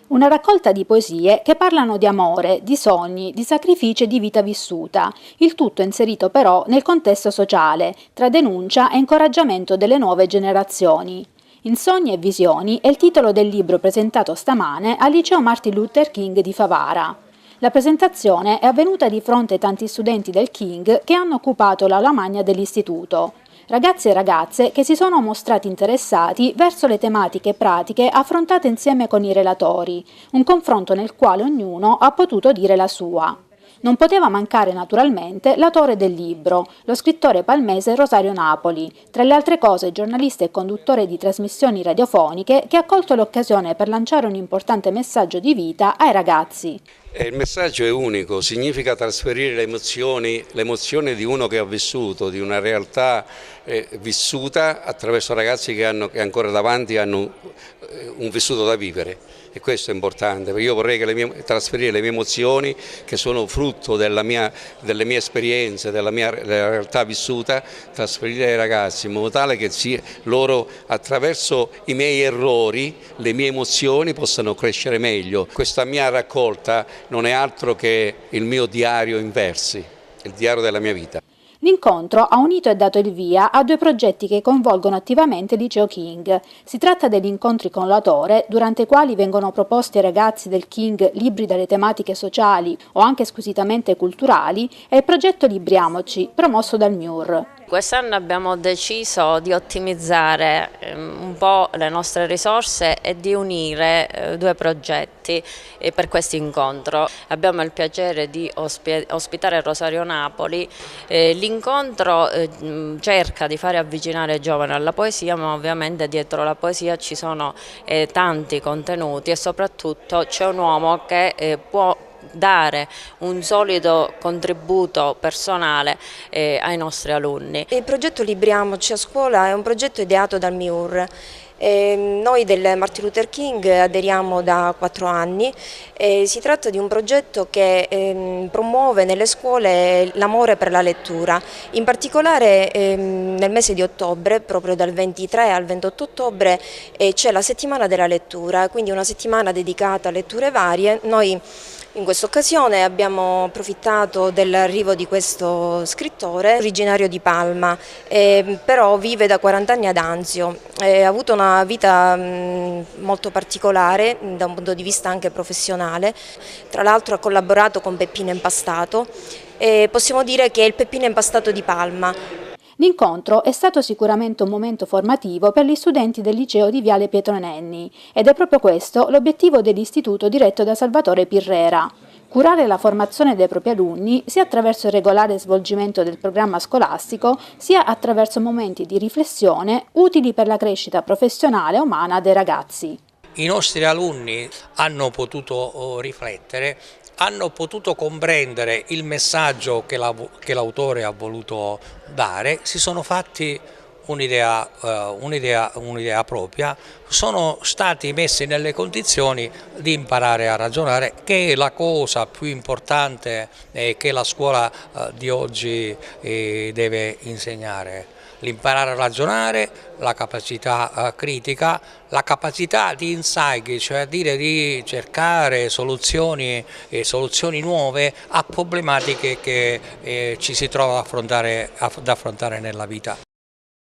Una raccolta di poesie che parlano di amore, di sogni, di sacrifici e di vita vissuta, il tutto inserito però nel contesto sociale, tra denuncia e incoraggiamento delle nuove generazioni. In sogni e visioni è il titolo del libro presentato stamane al liceo Martin Luther King di Favara. La presentazione è avvenuta di fronte ai tanti studenti del King che hanno occupato l'aula magna dell'istituto. Ragazzi e ragazze che si sono mostrati interessati verso le tematiche pratiche affrontate insieme con i relatori, un confronto nel quale ognuno ha potuto dire la sua. Non poteva mancare naturalmente l'autore del libro, lo scrittore palmese Rosario Napoli, tra le altre cose giornalista e conduttore di trasmissioni radiofoniche che ha colto l'occasione per lanciare un importante messaggio di vita ai ragazzi. Il messaggio è unico, significa trasferire le emozioni di uno che ha vissuto, di una realtà vissuta attraverso ragazzi che ancora davanti hanno un vissuto da vivere, e questo è importante, perché io vorrei trasferire le mie emozioni che sono frutto delle mie esperienze, della realtà vissuta, trasferire ai ragazzi in modo tale che loro attraverso i miei errori, le mie emozioni possano crescere meglio. Questa mia raccolta non è altro che il mio diario in versi, il diario della mia vita. L'incontro ha unito e dato il via a due progetti che coinvolgono attivamente il Liceo King. Si tratta degli incontri con l'autore, durante i quali vengono proposti ai ragazzi del King libri dalle tematiche sociali o anche squisitamente culturali, e il progetto Libriamoci, promosso dal MIUR. Quest'anno abbiamo deciso di ottimizzare un po' le nostre risorse e di unire due progetti per questo incontro. Abbiamo il piacere di ospitare Rosario Napoli. L'incontro cerca di fare avvicinare i giovani alla poesia, ma ovviamente dietro la poesia ci sono tanti contenuti e soprattutto c'è un uomo che può dare un solido contributo personale ai nostri alunni. Il progetto Libriamoci a scuola è un progetto ideato dal MIUR. Noi del Martin Luther King aderiamo da 4 anni. Si tratta di un progetto che promuove nelle scuole l'amore per la lettura. In particolare nel mese di ottobre, proprio dal 23 al 28 ottobre, c'è la settimana della lettura, quindi una settimana dedicata a letture varie. Noi in questa occasione abbiamo approfittato dell'arrivo di questo scrittore, originario di Palma, però vive da 40 anni ad Anzio. Ha avuto una vita molto particolare da un punto di vista anche professionale, tra l'altro ha collaborato con Peppino Impastato e possiamo dire che è il Peppino Impastato di Palma. L'incontro è stato sicuramente un momento formativo per gli studenti del liceo di Viale Pietro Nenni ed è proprio questo l'obiettivo dell'istituto diretto da Salvatore Pirrera: curare la formazione dei propri alunni sia attraverso il regolare svolgimento del programma scolastico sia attraverso momenti di riflessione utili per la crescita professionale e umana dei ragazzi. I nostri alunni hanno potuto riflettere, hanno potuto comprendere il messaggio che l'autore ha voluto dare, si sono fatti un'idea propria, sono stati messi nelle condizioni di imparare a ragionare, che è la cosa più importante che la scuola di oggi deve insegnare. L'imparare a ragionare, la capacità critica, la capacità di insight, cioè a dire di cercare soluzioni nuove a problematiche che ci si trova ad affrontare nella vita.